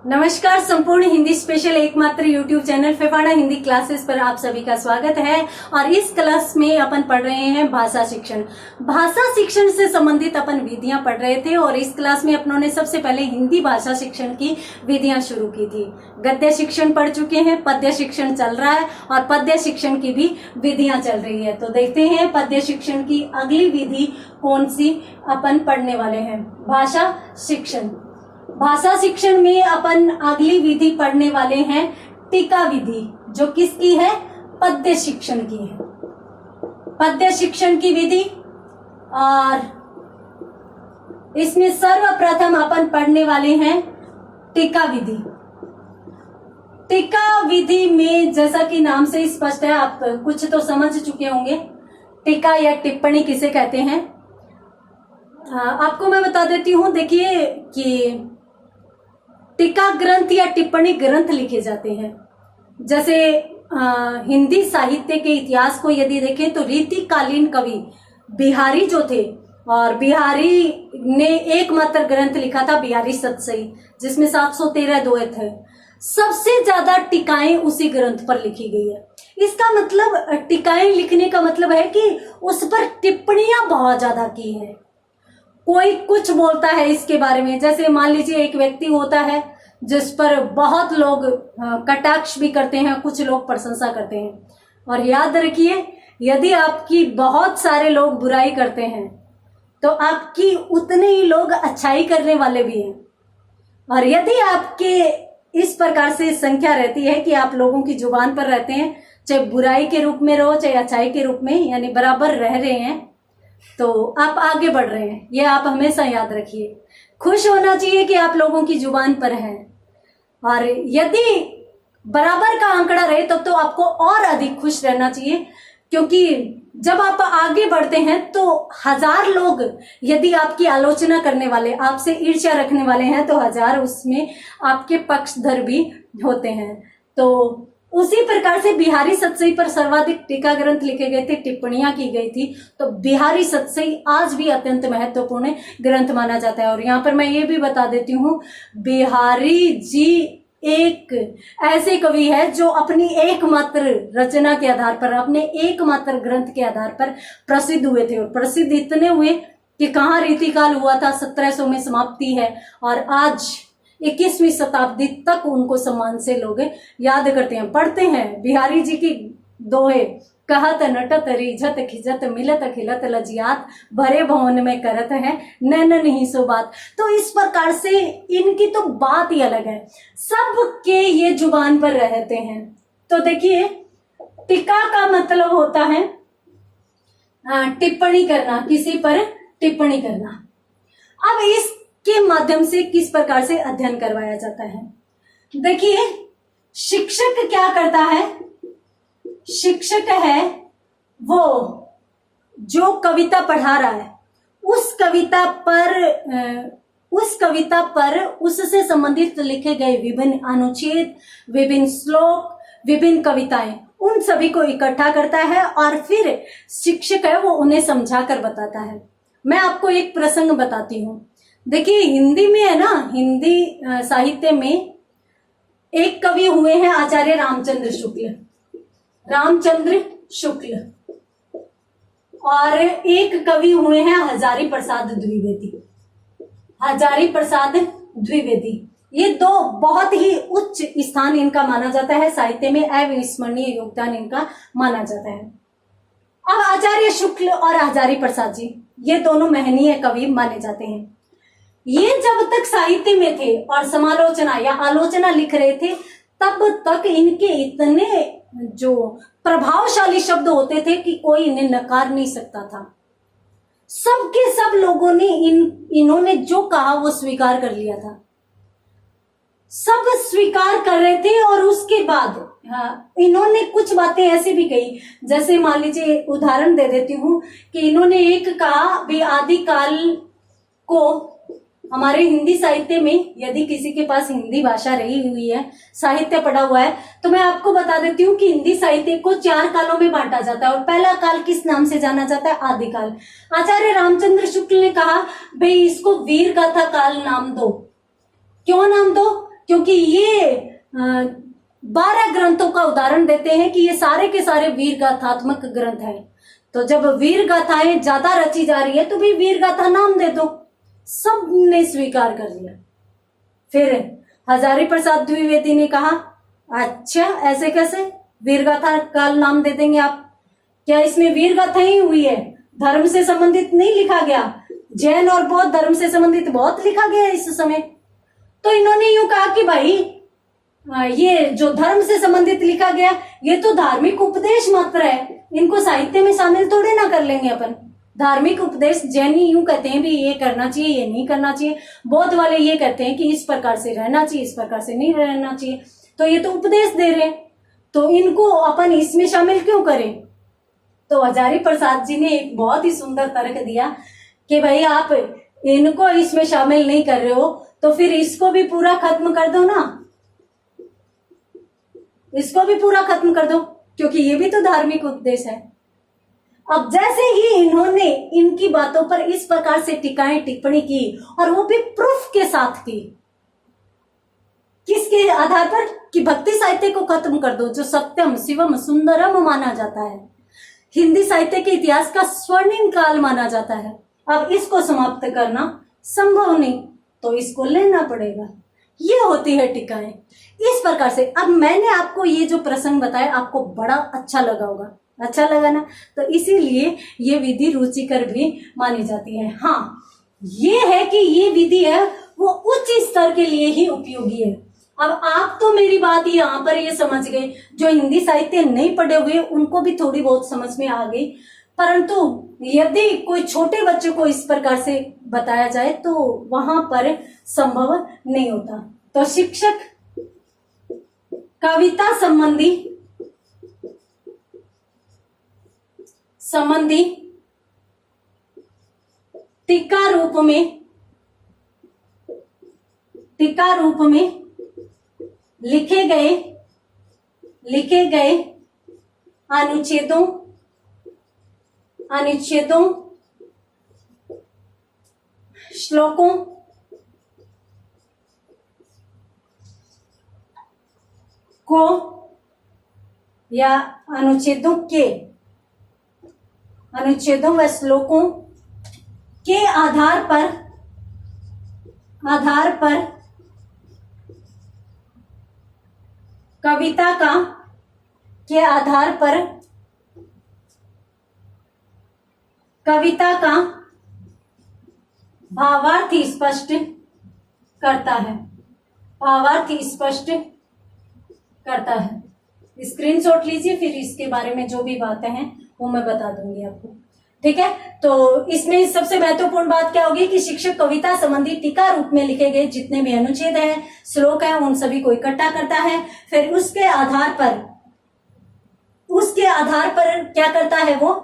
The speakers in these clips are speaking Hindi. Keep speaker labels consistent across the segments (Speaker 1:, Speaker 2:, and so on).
Speaker 1: नमस्कार। संपूर्ण हिंदी स्पेशल एकमात्र यूट्यूब चैनल फेफाड़ा हिंदी क्लासेस पर आप सभी का स्वागत है। और इस क्लास में अपन पढ़ रहे हैं भाषा शिक्षण। भाषा शिक्षण से संबंधित अपन विधियां पढ़ रहे थे और इस क्लास में अपनों ने सबसे पहले हिंदी भाषा शिक्षण की विधियां शुरू की थी। गद्य शिक्षण पढ़ चुके हैं, पद्य शिक्षण चल रहा है और पद्य शिक्षण की भी विधियां चल रही है। तो देखते हैं पद्य शिक्षण की अगली विधि कौन सी अपन पढ़ने वाले हैं। भाषा शिक्षण। भाषा शिक्षण में अपन अगली विधि पढ़ने वाले हैं टीका विधि, जो किसकी है? पद्य शिक्षण की है। पद्य शिक्षण की विधि। और इसमें सर्वप्रथम अपन पढ़ने वाले हैं टीका विधि। टीका विधि में जैसा कि नाम से स्पष्ट है, आप कुछ तो समझ चुके होंगे। टीका या टिप्पणी किसे कहते हैं आपको मैं बता देती हूं। देखिए कि टीका ग्रंथ या टिप्पणी ग्रंथ लिखे जाते हैं। जैसे हिंदी साहित्य के इतिहास को यदि देखें तो रीतिकालीन कवि बिहारी जो थे, और बिहारी ने एकमात्र ग्रंथ लिखा था बिहारी सतसई, जिसमें 713 दोहे थे। सबसे ज्यादा टीकाएं उसी ग्रंथ पर लिखी गई है। इसका मतलब टीकाएं लिखने का मतलब है कि उस पर टिप्पणियां बहुत ज्यादा की है। कोई कुछ बोलता है इसके बारे में, जैसे मान लीजिए एक व्यक्ति होता है जिस पर बहुत लोग कटाक्ष भी करते हैं, कुछ लोग प्रशंसा करते हैं। और याद रखिए, यदि आपकी बहुत सारे लोग बुराई करते हैं तो आपकी उतने ही लोग अच्छाई करने वाले भी हैं। और यदि आपके इस प्रकार से संख्या रहती है कि आप लोगों की जुबान पर रहते हैं, चाहे बुराई के रूप में रहो चाहे अच्छाई के रूप में, यानी बराबर रह रहे हैं, तो आप आगे बढ़ रहे हैं। ये आप हमेशा याद रखिए। खुश होना चाहिए कि आप लोगों की जुबान पर हैं, और यदि बराबर का आंकड़ा रहे तब तो आपको और अधिक खुश रहना चाहिए, क्योंकि जब आप आगे बढ़ते हैं तो 1000 लोग यदि आपकी आलोचना करने वाले, आपसे ईर्ष्या रखने वाले हैं, तो 1000 उसमें आपके पक्षधर भी होते हैं। तो उसी प्रकार से बिहारी सतसई पर सर्वाधिक टीका ग्रंथ लिखे गए थे, टिप्पणियां की गई थी। तो बिहारी सतसई आज भी अत्यंत महत्वपूर्ण ग्रंथ माना जाता है। और यहाँ पर मैं ये भी बता देती हूँ, बिहारी जी एक ऐसे कवि है जो अपनी एकमात्र रचना के आधार पर, अपने एकमात्र ग्रंथ के आधार पर प्रसिद्ध हुए थे। और प्रसिद्ध इतने हुए कि कहाँ रीतिकाल हुआ था, 1700 में समाप्ति है, और आज 21वीं शताब्दी तक उनको सम्मान से लोग याद करते हैं, पढ़ते हैं। बिहारी जी की दोहे, कहत नटत रिझत खिजत मिलत खिलत लजियात, भरे भवन में करत है नैनन ही सो बात। तो इस प्रकार से इनकी तो बात ही अलग है, सबके ये जुबान पर रहते हैं। तो देखिए, टीका का मतलब होता है टिप्पणी करना, किसी पर टिप्पणी करना। अब इस के माध्यम से किस प्रकार से अध्ययन करवाया जाता है? देखिए, शिक्षक क्या करता है? शिक्षक है वो जो कविता पढ़ा रहा है, उस कविता पर उससे संबंधित लिखे गए विभिन्न अनुच्छेद, विभिन्न श्लोक, विभिन्न कविताएं, उन सभी को इकट्ठा करता है और फिर शिक्षक है वो उन्हें समझा कर बताता है। मैं आपको एक प्रसंग बताती हूँ। देखिए, हिंदी में है ना, हिंदी साहित्य में एक कवि हुए हैं आचार्य रामचंद्र शुक्ल। रामचंद्र शुक्ल। और एक कवि हुए हैं हजारी प्रसाद द्विवेदी। हजारी प्रसाद द्विवेदी, ये दो बहुत ही उच्च स्थान इनका माना जाता है, साहित्य में अविस्मरणीय योगदान इनका माना जाता है। अब आचार्य शुक्ल और हजारी प्रसाद जी, ये दोनों महनीय कवि माने जाते हैं। ये जब तक साहित्य में थे और समालोचना या आलोचना लिख रहे थे, तब तक इनके इतने जो प्रभावशाली शब्द होते थे कि कोई इन्हें नकार नहीं सकता था। सबके सब लोगों ने इन्होंने जो कहा वो स्वीकार कर लिया था। सब स्वीकार कर रहे थे। और उसके बाद इन्होंने कुछ बातें ऐसी भी कही, जैसे मान लीजिए उदाहरण दे देती हूँ कि इन्होंने एक कहा भी, आदिकाल को हमारे हिंदी साहित्य में, यदि किसी के पास हिंदी भाषा रही हुई है, साहित्य पढ़ा हुआ है, तो मैं आपको बता देती हूँ कि हिंदी साहित्य को 4 कालों में बांटा जाता है। और पहला काल किस नाम से जाना जाता है? आदिकाल। आचार्य रामचंद्र शुक्ल ने कहा भाई इसको वीर गाथा काल नाम दो। क्यों नाम दो? क्योंकि ये 12 ग्रंथों का उदाहरण देते हैं कि ये सारे के सारे वीर गाथात्मक ग्रंथ है। तो जब वीर गाथाएं ज्यादा रची जा रही है तो भी वीर गाथा नाम दे दो, सब ने स्वीकार कर लिया। फिर हजारी प्रसाद द्विवेदी ने कहा, अच्छा ऐसे कैसे वीर गाथा का नाम दे देंगे आप? क्या इसमें वीर गाथा ही हुई है, धर्म से संबंधित नहीं लिखा गया? जैन और बौद्ध धर्म से संबंधित बहुत लिखा गया इस समय। तो इन्होंने यूं कहा कि भाई ये जो धर्म से संबंधित लिखा गया ये तो धार्मिक उपदेश मात्र है, इनको साहित्य में शामिल थोड़े ना कर लेंगे अपन। धार्मिक उपदेश जैनी यूं कहते हैं भी ये करना चाहिए, ये नहीं करना चाहिए। बौद्ध वाले ये कहते हैं कि इस प्रकार से रहना चाहिए, इस प्रकार से नहीं रहना चाहिए। तो ये तो उपदेश दे रहे हैं, तो इनको अपन इसमें शामिल क्यों करें? तो हजारी प्रसाद जी ने एक बहुत ही सुंदर तर्क दिया कि भाई आप इनको इसमें शामिल नहीं कर रहे हो तो फिर इसको भी पूरा खत्म कर दो ना, इसको भी पूरा खत्म कर दो, क्योंकि ये भी तो धार्मिक उपदेश है। अब जैसे ही इन्होंने इनकी बातों पर इस प्रकार से टिप्पणी की और वो भी प्रूफ के साथ की, किसके आधार पर? कि भक्ति साहित्य को खत्म कर दो, जो सत्यम शिवम सुंदरम माना जाता है, हिंदी साहित्य के इतिहास का स्वर्णिम काल माना जाता है। अब इसको समाप्त करना संभव नहीं, तो इसको लेना पड़ेगा। ये होती है टीकाएं इस प्रकार से। अब मैंने आपको ये जो प्रसंग बताया आपको बड़ा अच्छा लगा होगा, अच्छा लगा ना? तो इसीलिए ये विधि रुचिकर भी मानी जाती है। हाँ, ये है कि ये विधि है वो उच्च स्तर के लिए ही उपयोगी है। अब आप तो मेरी बात यहाँ पर ये समझ गए, जो हिंदी साहित्य नहीं पढ़े हुए उनको भी थोड़ी बहुत समझ में आ गई, परंतु यदि कोई छोटे बच्चे को इस प्रकार से बताया जाए तो वहां पर संभव नहीं होता। तो शिक्षक कविता संबंधी टीका रूप में लिखे गए अनुच्छेदों श्लोकों को या अनुच्छेदों व श्लोकों के आधार पर कविता का भावार्थ स्पष्ट करता है। स्क्रीनशॉट लीजिए, फिर इसके बारे में जो भी बातें हैं वो मैं बता दूंगी आपको, ठीक है? तो इसमें सबसे महत्वपूर्ण बात क्या होगी कि शिक्षक कविता संबंधी टीका रूप में लिखे गए जितने भी अनुच्छेद हैं, श्लोक हैं, उन सभी को इकट्ठा करता है। फिर उसके आधार पर क्या करता है? वो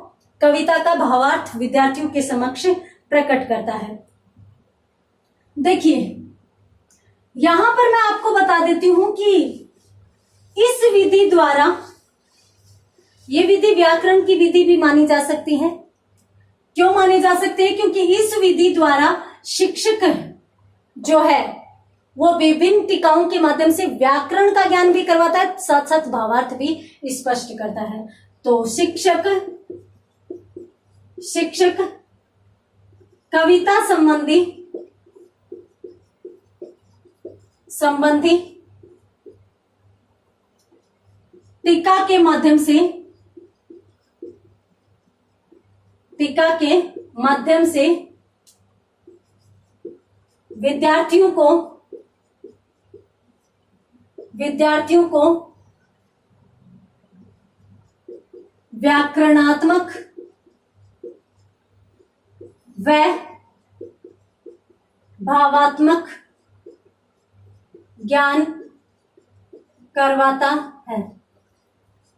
Speaker 1: कविता का भावार्थ विद्यार्थियों के समक्ष प्रकट करता है। देखिए, यहां पर मैं आपको बता देती हूं कि इस विधि द्वारा, ये विधि व्याकरण की विधि भी मानी जा सकती है। क्यों मानी जा सकती है? क्योंकि इस विधि द्वारा शिक्षक जो है वो विभिन्न टीकाओं के माध्यम से व्याकरण का ज्ञान भी करवाता है, साथ साथ भावार्थ भी स्पष्ट करता है। तो शिक्षक कविता संबंधी टीका के माध्यम से विद्यार्थियों को व्याकरणात्मक व भावात्मक ज्ञान करवाता है।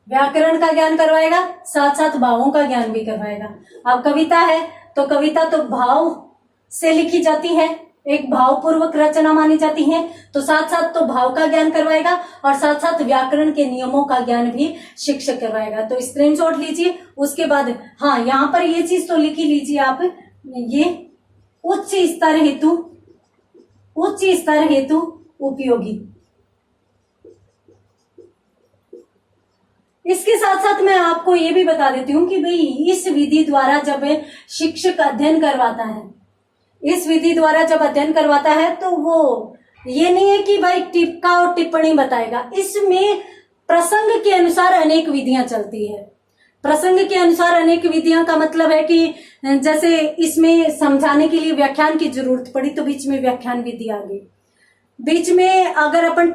Speaker 1: व्याकरण का ज्ञान करवाएगा, साथ साथ भावों का ज्ञान भी करवाएगा। अब कविता है तो कविता तो भाव से लिखी जाती है, एक भावपूर्वक रचना मानी जाती है, तो साथ साथ तो भाव का ज्ञान करवाएगा और साथ साथ व्याकरण के नियमों का ज्ञान भी शिक्षक करवाएगा। तो स्क्रीनशॉट लीजिए। उसके बाद हाँ, यहाँ पर ये चीज तो लिखी लीजिए आप, ये उच्च स्तर हेतु उपयोगी। इसके साथ साथ मैं आपको ये भी बता देती हूँ कि भाई इस विधि द्वारा जब शिक्षक अध्ययन करवाता है, इस विधि द्वारा जब अध्ययन करवाता है तो वो ये नहीं है कि भाई टीका और टिप्पणी बताएगा, इसमें प्रसंग के अनुसार अनेक विधियां चलती है। प्रसंग के अनुसार अनेक विधियां का मतलब है कि जैसे इसमें समझाने के लिए व्याख्यान की जरूरत पड़ी तो बीच में व्याख्यान विधि आ गई। बीच में अगर अपन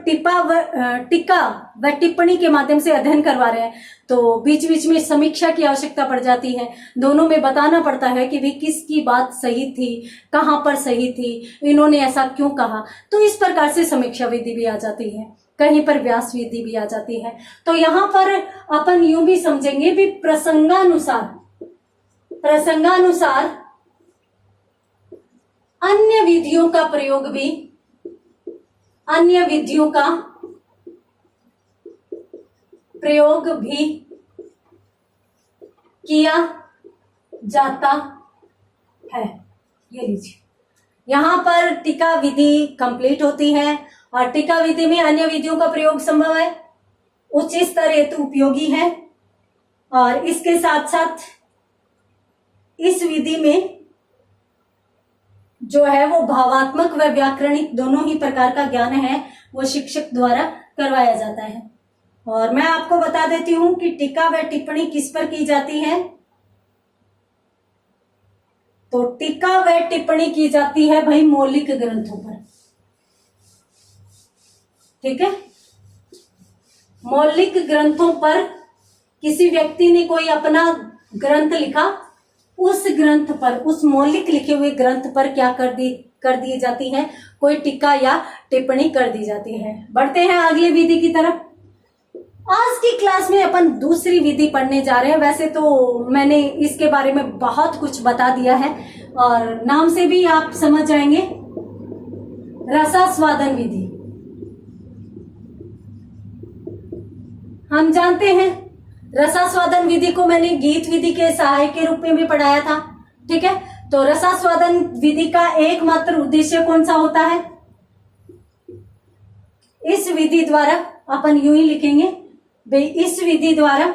Speaker 1: टीका व टिप्पणी के माध्यम से अध्ययन करवा रहे हैं तो बीच बीच में समीक्षा की आवश्यकता पड़ जाती है। दोनों में बताना पड़ता है कि भाई किसकी बात सही थी, कहाँ पर सही थी, इन्होंने ऐसा क्यों कहा। तो इस प्रकार से समीक्षा विधि भी आ जाती है, कहीं पर व्यास विधि भी आ जाती है। तो यहाँ पर अपन यूं भी समझेंगे भी प्रसंगानुसार अन्य विधियों का प्रयोग भी, अन्य विधियों का प्रयोग भी किया जाता है। ये लीजिए, यहां पर टीका विधि कंप्लीट होती है और टीका विधि में अन्य विधियों का प्रयोग संभव है, उच्च स्तर हेतु उपयोगी है। और इसके साथ साथ इस विधि में जो है वो भावात्मक व व्याकरणिक दोनों ही प्रकार का ज्ञान है वो शिक्षक द्वारा करवाया जाता है। और मैं आपको बता देती हूं कि टीका व टिप्पणी किस पर की जाती है। तो टीका व टिप्पणी की जाती है भाई मौलिक ग्रंथों पर, ठीक है। मौलिक ग्रंथों पर किसी व्यक्ति ने कोई अपना ग्रंथ लिखा, उस ग्रंथ पर, उस मौलिक लिखे हुए ग्रंथ पर क्या कर दी जाती है, कोई टीका या टिप्पणी कर दी जाती है। बढ़ते हैं अगले विधि की तरफ। आज की क्लास में अपन दूसरी विधि पढ़ने जा रहे हैं। वैसे तो मैंने इसके बारे में बहुत कुछ बता दिया है और नाम से भी आप समझ जाएंगे, रसास्वादन विधि। हम जानते हैं रसास्वादन विधि को मैंने गीत विधि के सहायक के रूप में भी पढ़ाया था, ठीक है। तो रसास्वादन विधि का एकमात्र उद्देश्य कौन सा होता है? इस विधि द्वारा अपन यूं ही लिखेंगे भाई, इस विधि द्वारा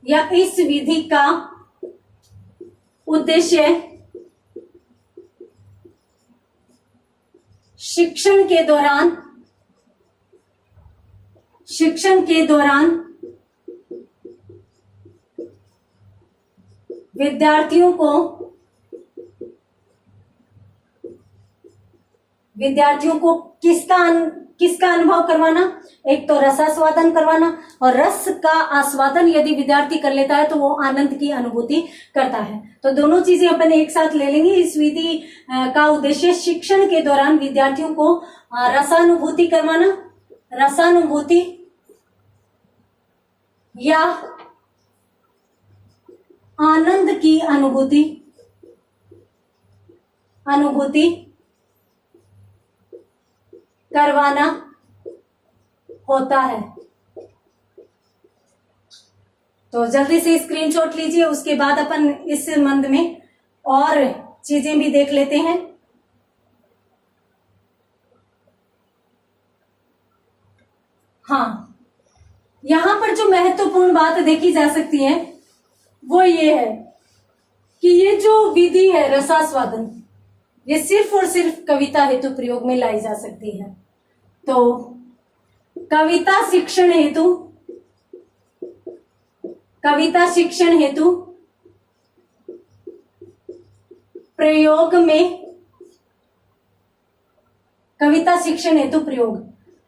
Speaker 1: या इस विधि का उद्देश्य शिक्षण के दौरान विद्यार्थियों को किसका अनुभव करवाना? एक तो रसास्वादन करवाना, और रस का आस्वादन यदि विद्यार्थी कर लेता है तो वो आनंद की अनुभूति करता है। तो दोनों चीजें अपन एक साथ ले लेंगे। इस विधि का उद्देश्य शिक्षण के दौरान विद्यार्थियों को रसानुभूति करवाना, रसानुभूति या आनंद की अनुभूति करवाना होता है। तो जल्दी से स्क्रीनशॉट लीजिए, उसके बाद अपन इस संबंध में और चीजें भी देख लेते हैं। हाँ, यहां पर जो महत्वपूर्ण बात देखी जा सकती है वो ये है कि ये जो विधि है रसास्वादन, ये सिर्फ और सिर्फ कविता हेतु प्रयोग में लाई जा सकती है। तो कविता शिक्षण हेतु प्रयोग में, कविता शिक्षण हेतु प्रयोग,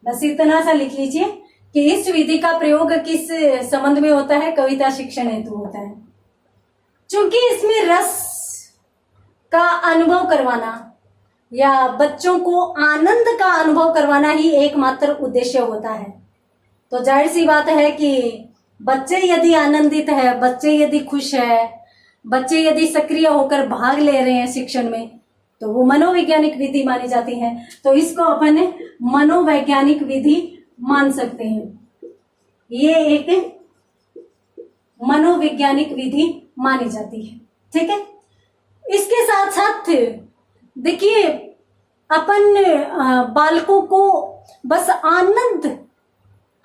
Speaker 1: बस इतना सा लिख लीजिए कि इस विधि का प्रयोग किस संबंध में होता है? कविता शिक्षण हेतु होता है। चूंकि इसमें रस का अनुभव करवाना या बच्चों को आनंद का अनुभव करवाना ही एकमात्र उद्देश्य होता है, तो जाहिर सी बात है कि बच्चे यदि आनंदित है, बच्चे यदि खुश है, बच्चे यदि सक्रिय होकर भाग ले रहे हैं शिक्षण में, तो वो मनोवैज्ञानिक विधि मानी जाती है। तो इसको अपन मनोवैज्ञानिक विधि मान सकते हैं। ये एक मनोवैज्ञानिक विधि मानी जाती है, ठीक है। इसके साथ साथ देखिए, अपन बालकों को बस आनंद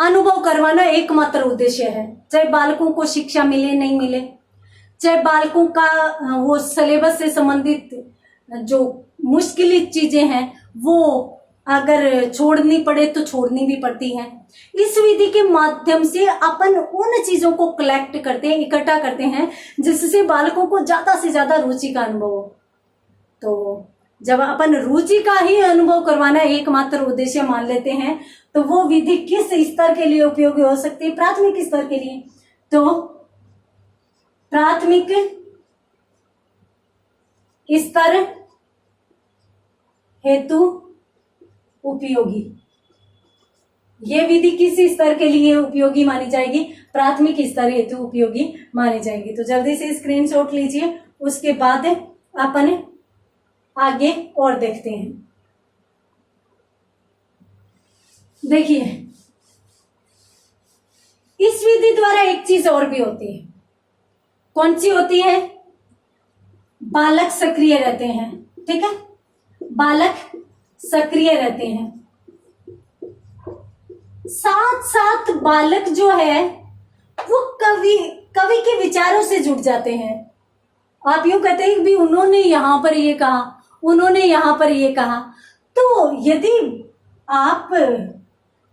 Speaker 1: अनुभव करवाना एकमात्र उद्देश्य है, चाहे बालकों को शिक्षा मिले नहीं मिले, चाहे बालकों का वो सिलेबस से संबंधित जो मुश्किल चीजें हैं वो अगर छोड़नी पड़े तो छोड़नी भी पड़ती है। इस विधि के माध्यम से अपन उन चीजों को कलेक्ट करते हैं, इकट्ठा करते हैं जिससे बालकों को ज्यादा से ज्यादा रुचि का अनुभव हो। तो जब अपन रुचि का ही अनुभव करवाना एकमात्र उद्देश्य मान लेते हैं तो वो विधि किस स्तर के लिए उपयोगी हो सकती है? प्राथमिक स्तर के लिए। तो प्राथमिक स्तर हेतु उपयोगी, ये विधि किस स्तर के लिए उपयोगी मानी जाएगी? प्राथमिक स्तर हेतु उपयोगी मानी जाएगी। तो जल्दी से स्क्रीनशॉट लीजिए, उसके बाद अपन आगे और देखते हैं। देखिए, इस विधि द्वारा एक चीज और भी होती है। कौन सी होती है? बालक सक्रिय रहते हैं। ठीक है, बालक सक्रिय रहते हैं, साथ साथ बालक जो है वो कवि के विचारों से जुड़ जाते हैं। आप यूं कहते हैं भी उन्होंने यहां पर ये कहा, उन्होंने यहां पर ये कहा। तो यदि आप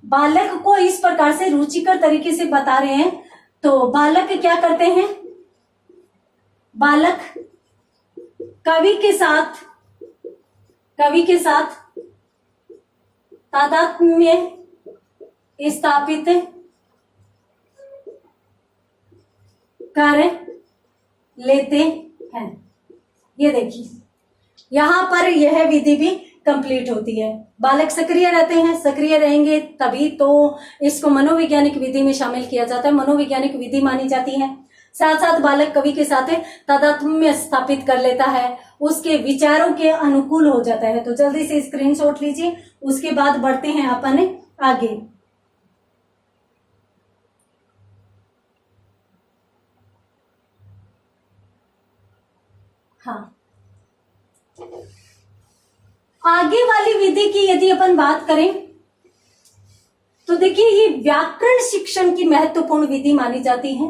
Speaker 1: बालक को इस प्रकार से रुचिकर तरीके से बता रहे हैं तो बालक क्या करते हैं? बालक कवि के साथ तादात्म्य स्थापित कर लेते हैं। ये देखिए, यहां पर यह विधि भी कंप्लीट होती है। बालक सक्रिय रहते हैं, सक्रिय रहेंगे तभी तो इसको मनोवैज्ञानिक विधि में शामिल किया जाता है, मनोवैज्ञानिक विधि मानी जाती है। साथ साथ बालक कवि के साथ तादात्म्य स्थापित कर लेता है, उसके विचारों के अनुकूल हो जाता है। तो जल्दी से स्क्रीनशॉट लीजिए, उसके बाद बढ़ते हैं अपन आगे। हाँ, आगे वाली विधि की यदि अपन बात करें तो देखिए, ये व्याकरण शिक्षण की महत्वपूर्ण विधि मानी जाती है।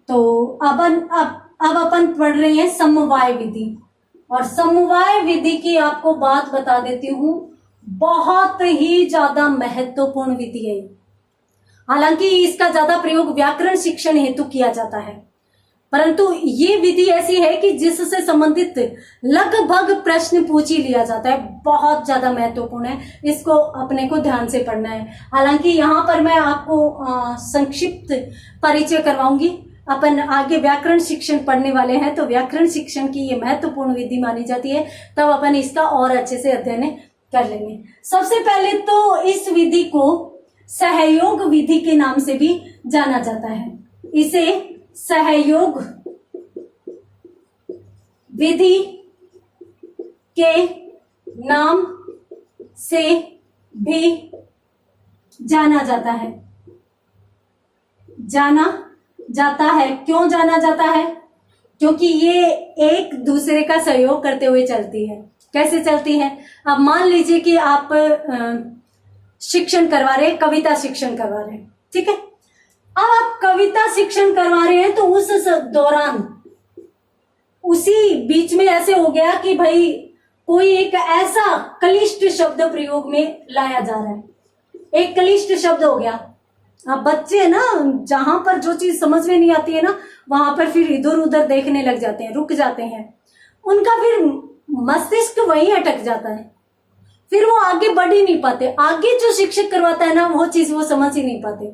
Speaker 1: तो अब अपन पढ़ रहे हैं समवाय विधि, और समवाय विधि की आपको बात बता देती हूं, बहुत ही ज्यादा महत्वपूर्ण विधि है। हालांकि इसका ज्यादा प्रयोग व्याकरण शिक्षण हेतु किया जाता है, परंतु ये विधि ऐसी है कि जिससे संबंधित लगभग प्रश्न पूछ ही लिया जाता है। बहुत ज्यादा महत्वपूर्ण है, इसको अपने को ध्यान से पढ़ना है। हालांकि यहाँ पर मैं आपको संक्षिप्त परिचय करवाऊंगी। अपन आगे व्याकरण शिक्षण पढ़ने वाले हैं तो व्याकरण शिक्षण की ये महत्वपूर्ण विधि मानी जाती है, तब अपन इसका और अच्छे से अध्ययन कर लेंगे। सबसे पहले तो इस विधि को सहयोग विधि के नाम से भी जाना जाता है। इसे सहयोग विधि के नाम से भी जाना जाता है। क्यों जाना जाता है? क्योंकि ये एक दूसरे का सहयोग करते हुए चलती है। कैसे चलती है? अब मान लीजिए कि आप शिक्षण करवा रहे हैं, कविता शिक्षण करवा रहे हैं, ठीक है। अब आप कविता शिक्षण करवा रहे हैं तो उस दौरान उसी बीच में ऐसे हो गया कि भाई कोई एक ऐसा क्लिष्ट शब्द प्रयोग में लाया जा रहा है, एक क्लिष्ट शब्द हो गया। अब बच्चे ना जहां पर जो चीज समझ में नहीं आती है ना, वहां पर फिर इधर उधर देखने लग जाते हैं, रुक जाते हैं, उनका फिर मस्तिष्क वहीं अटक जाता है, फिर वो आगे बढ़ ही नहीं पाते। आगे जो शिक्षक करवाता है ना वो चीज वो समझ ही नहीं पाते।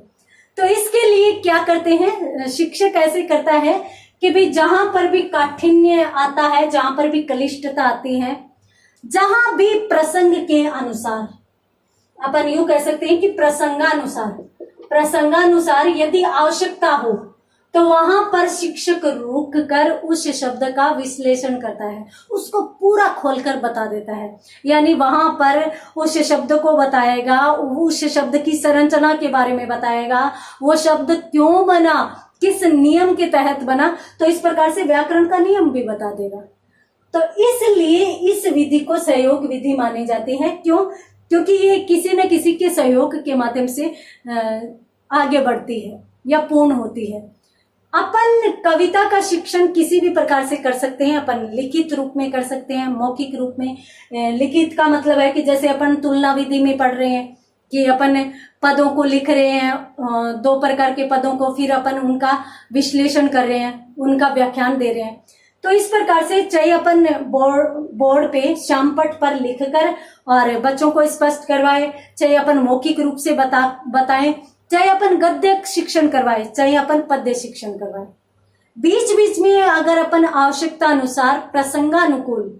Speaker 1: तो इसके लिए क्या करते हैं, शिक्षक ऐसे करता है कि भाई जहां पर भी काठिन्य आता है, जहां पर भी क्लिष्टता आती है, जहां भी प्रसंग के अनुसार, अपन यूं कह सकते हैं कि प्रसंगानुसार यदि आवश्यकता हो तो वहां पर शिक्षक रुक कर उस शब्द का विश्लेषण करता है, उसको पूरा खोलकर बता देता है। यानी वहां पर उस शब्द को बताएगा, उस शब्द की संरचना के बारे में बताएगा, वो शब्द क्यों बना, किस नियम के तहत बना, तो इस प्रकार से व्याकरण का नियम भी बता देगा। तो इसलिए इस विधि को सहयोग विधि मानी जाती है। क्यों? क्योंकि ये किसी न किसी के सहयोग के माध्यम से आगे बढ़ती है या पूर्ण होती है। अपन कविता का शिक्षण किसी भी प्रकार से कर सकते हैं। अपन लिखित रूप में कर सकते हैं, मौखिक रूप में। लिखित का मतलब है कि जैसे अपन तुलना विधि में पढ़ रहे हैं कि अपन पदों को लिख रहे हैं, दो प्रकार के पदों को, फिर अपन उनका विश्लेषण कर रहे हैं, उनका व्याख्यान दे रहे हैं। तो इस प्रकार से चाहे अपन बोर्ड पे श्यामपट्ट पर लिखकर और बच्चों को स्पष्ट करवाए, चाहे अपन मौखिक रूप से बताएं, चाहे अपन गद्य शिक्षण करवाए, चाहे अपन पद्य शिक्षण करवाए, बीच बीच में अगर अपन आवश्यकता अनुसार प्रसंगानुकूल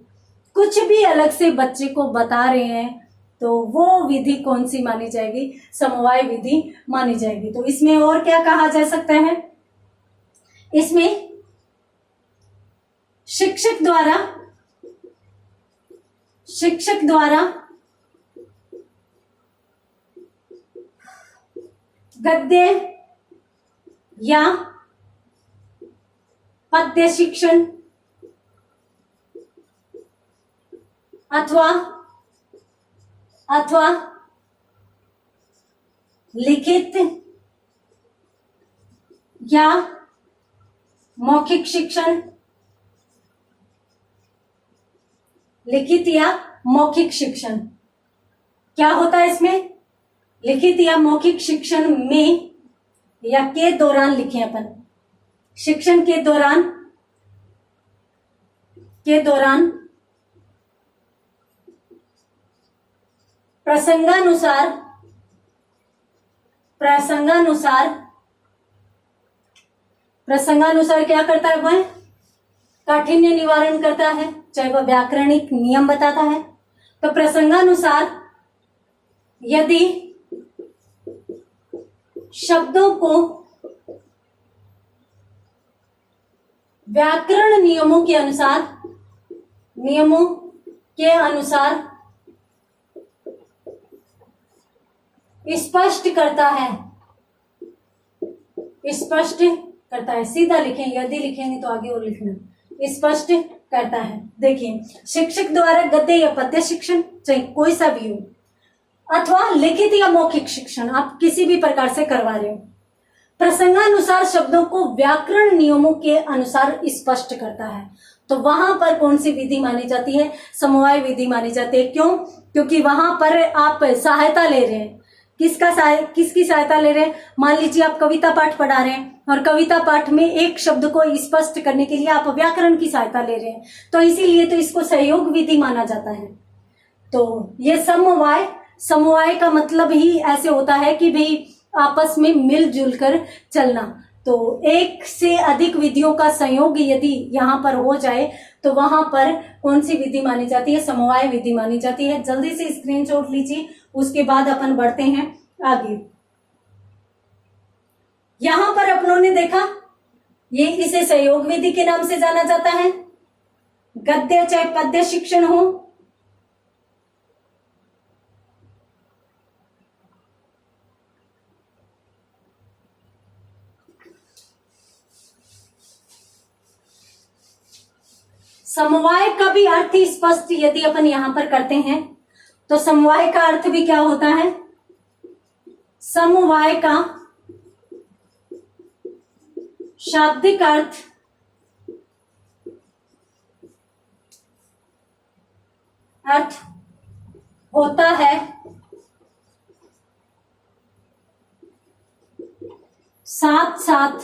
Speaker 1: कुछ भी अलग से बच्चे को बता रहे हैं तो वो विधि कौन सी मानी जाएगी? समवाय विधि मानी जाएगी। तो इसमें और क्या कहा जा सकता है? इसमें शिक्षक द्वारा गद्य या पद्य शिक्षण अथवा लिखित या मौखिक शिक्षण, लिखित या मौखिक शिक्षण क्या होता है इसमें? लिखित या मौखिक शिक्षण में या के दौरान लिखें अपन। शिक्षण के दौरान प्रसंगानुसार क्या करता है? वह काठिन्य निवारण करता है, चाहे वह व्याकरणिक नियम बताता है। तो प्रसंगानुसार यदि शब्दों को व्याकरण नियमों के अनुसार स्पष्ट करता है, सीधा लिखें, यदि लिखेंगे तो आगे और लिखना, स्पष्ट करता है। देखिए, शिक्षक द्वारा गद्य या पद्य शिक्षण, चाहे कोई सा भी हो, अथवा लिखित या मौखिक शिक्षण आप किसी भी प्रकार से करवा रहे हो, प्रसंगानुसार शब्दों को व्याकरण नियमों के अनुसार स्पष्ट करता है। तो वहां पर कौन सी विधि मानी जाती है? समवाय विधि मानी जाती है। क्यों? क्योंकि वहां पर आप सहायता ले रहे हैं। किसकी सहायता ले रहे हैं? मान लीजिए आप कविता पाठ पढ़ा रहे हैं और कविता पाठ में एक शब्द को स्पष्ट करने के लिए आप व्याकरण की सहायता ले रहे हैं, तो इसीलिए तो इसको सहयोग विधि माना जाता है। तो ये समवाय का मतलब ही ऐसे होता है कि भाई आपस में मिलजुल कर चलना। तो एक से अधिक विधियों का संयोग यदि यहाँ पर हो जाए तो वहां पर कौन सी विधि मानी जाती है? समवाय विधि मानी जाती है। जल्दी से स्क्रीनशॉट लीजिए, उसके बाद अपन बढ़ते हैं आगे। यहां पर अपनों ने देखा, ये इसे सहयोग विधि के नाम से जाना जाता है। गद्य चाहे पद्य शिक्षण हो, समवाय का भी अर्थ स्पष्ट यदि अपन यहां पर करते हैं तो समवाय का अर्थ भी क्या होता है? समवाय का शाब्दिक अर्थ होता है साथ साथ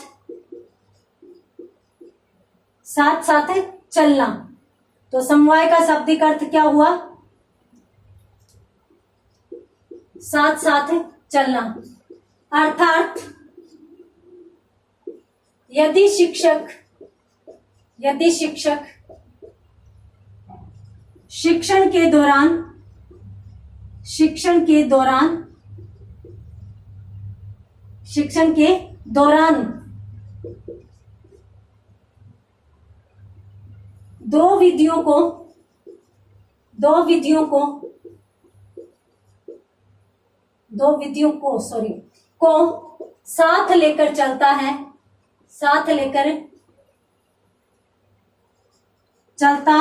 Speaker 1: चलना। तो समवाय का शाब्दिक अर्थ क्या हुआ? साथ साथ चलना। अर्थात यदि शिक्षक शिक्षण के दौरान दो विधियों को साथ लेकर चलता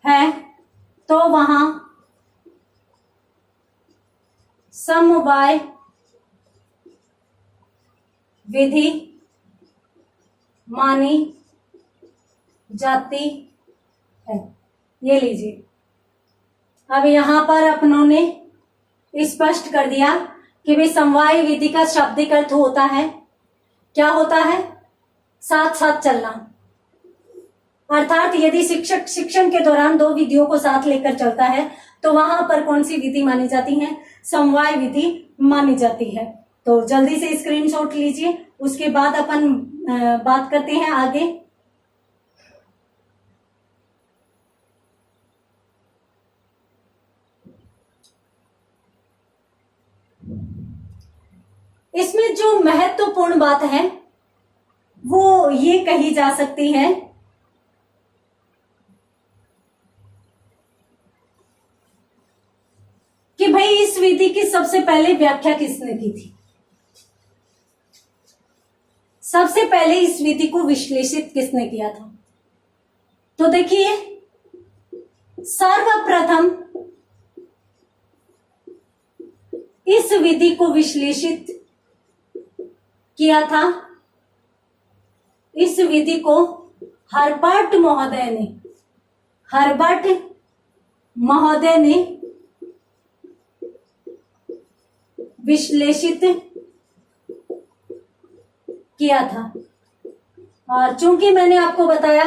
Speaker 1: है तो वहां समवाय विधि मानी जाती है। ये लीजिए, अब यहां पर अपनों ने स्पष्ट कर दिया कि भाई समवाय विधि का शाब्दिक अर्थ होता है, क्या होता है, साथ साथ चलना। अर्थात यदि शिक्षक शिक्षण के दौरान दो विधियों को साथ लेकर चलता है तो वहां पर कौन सी विधि मानी जाती है, समवाय विधि मानी जाती है। तो जल्दी से स्क्रीनशॉट लीजिए, उसके बाद अपन बात करते हैं आगे। इसमें जो महत्वपूर्ण बात है वो ये कही जा सकती है कि भाई इस विधि की सबसे पहले व्याख्या किसने की थी। सबसे पहले इस विधि को विश्लेषित किसने किया था। तो देखिए, सर्वप्रथम इस विधि को विश्लेषित किया था, इस विधि को हर्बर्ट महोदय ने विश्लेषित किया था। और चूंकि मैंने आपको बताया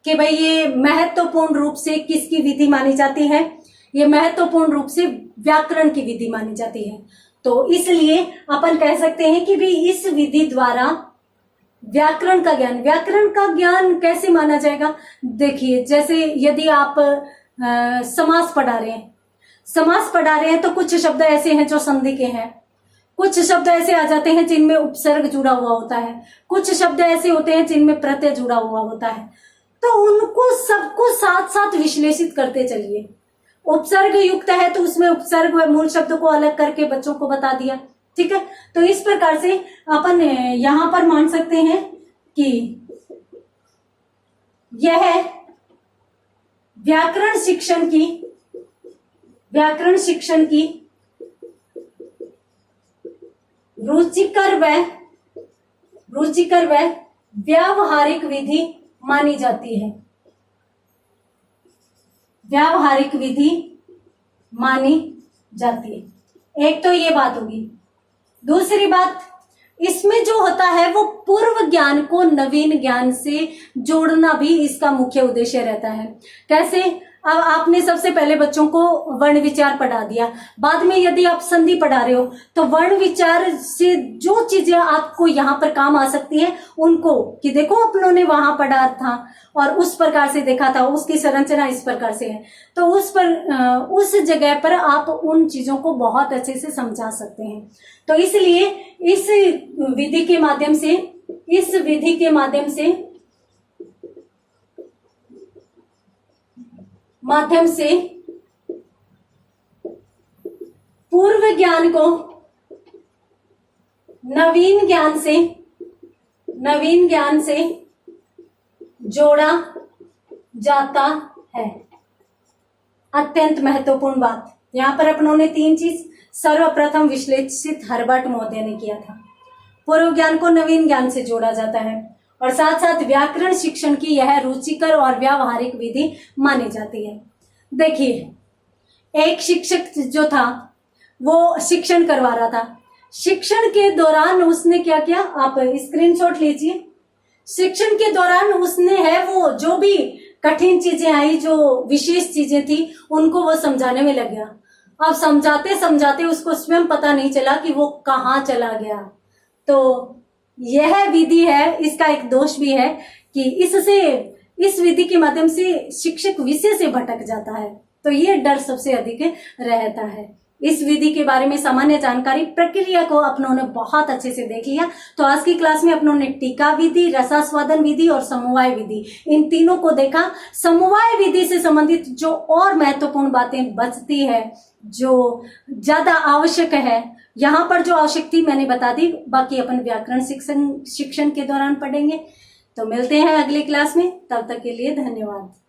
Speaker 1: कि भाई ये महत्वपूर्ण रूप से किसकी विधि मानी जाती है, ये महत्वपूर्ण रूप से व्याकरण की विधि मानी जाती है, तो इसलिए अपन कह सकते हैं कि भाई इस विधि द्वारा व्याकरण का ज्ञान कैसे माना जाएगा। देखिए, जैसे यदि आप समास पढ़ा रहे हैं तो कुछ शब्द ऐसे हैं जो संधि के हैं, कुछ शब्द ऐसे आ जाते हैं जिनमें उपसर्ग जुड़ा हुआ होता है, कुछ शब्द ऐसे होते हैं जिनमें प्रत्यय जुड़ा हुआ होता है। तो उनको सबको साथ साथ विश्लेषित करते चलिए। उपसर्ग युक्त है तो उसमें उपसर्ग व मूल शब्द को अलग करके बच्चों को बता दिया, ठीक है। तो इस प्रकार से अपन यहां पर मान सकते हैं कि यह व्याकरण शिक्षण की रुचिकर व व्यावहारिक विधि मानी जाती है, व्यावहारिक विधि मानी जाती है। एक तो ये बात होगी। दूसरी बात, इसमें जो होता है वो पूर्व ज्ञान को नवीन ज्ञान से जोड़ना भी इसका मुख्य उद्देश्य रहता है। कैसे? अब आपने सबसे पहले बच्चों को वर्ण विचार पढ़ा दिया, बाद में यदि आप संधि पढ़ा रहे हो तो वर्ण विचार से जो चीजें आपको यहाँ पर काम आ सकती है उनको, कि देखो अपनों ने वहां पढ़ा था और उस प्रकार से देखा था, उसकी संरचना इस प्रकार से है, तो उस जगह पर आप उन चीजों को बहुत अच्छे से समझा सकते हैं। तो इसलिए इस विधि के माध्यम से पूर्व ज्ञान को नवीन ज्ञान से जोड़ा जाता है। अत्यंत महत्वपूर्ण बात यहां पर अपनों ने तीन चीज सर्वप्रथम विश्लेषित हर्बर्ट महोदय ने किया था, पूर्व ज्ञान को नवीन ज्ञान से जोड़ा जाता है और साथ साथ व्याकरण शिक्षण की यह रुचिकर और व्यावहारिक विधि मानी जाती है। देखिए, एक शिक्षक जो था वो शिक्षण करवा रहा था, शिक्षण के दौरान उसने क्या किया, आप स्क्रीनशॉट लीजिए। शिक्षण के दौरान उसने वो जो भी कठिन चीजें आई, जो विशेष चीजें थी, उनको वो समझाने में लग गया। अब समझाते समझाते उसको स्वयं पता नहीं चला कि वो कहाँ चला गया। तो यह विधि है, इसका एक दोष भी है कि इस विधि के माध्यम से शिक्षक विषय से भटक जाता है, तो ये डर सबसे अधिक रहता है। इस विधि के बारे में सामान्य जानकारी, प्रक्रिया को अपनों ने बहुत अच्छे से देख लिया। तो आज की क्लास में अपनों ने टीका विधि, रसास्वादन विधि और समवाय विधि, इन तीनों को देखा। समवाय विधि से संबंधित जो और महत्वपूर्ण बातें बचती है, जो ज्यादा आवश्यक है, यहाँ पर जो आवश्यक थी मैंने बता दी, बाकी अपन व्याकरण शिक्षण के दौरान पढ़ेंगे। तो मिलते हैं अगली क्लास में, तब तक के लिए धन्यवाद।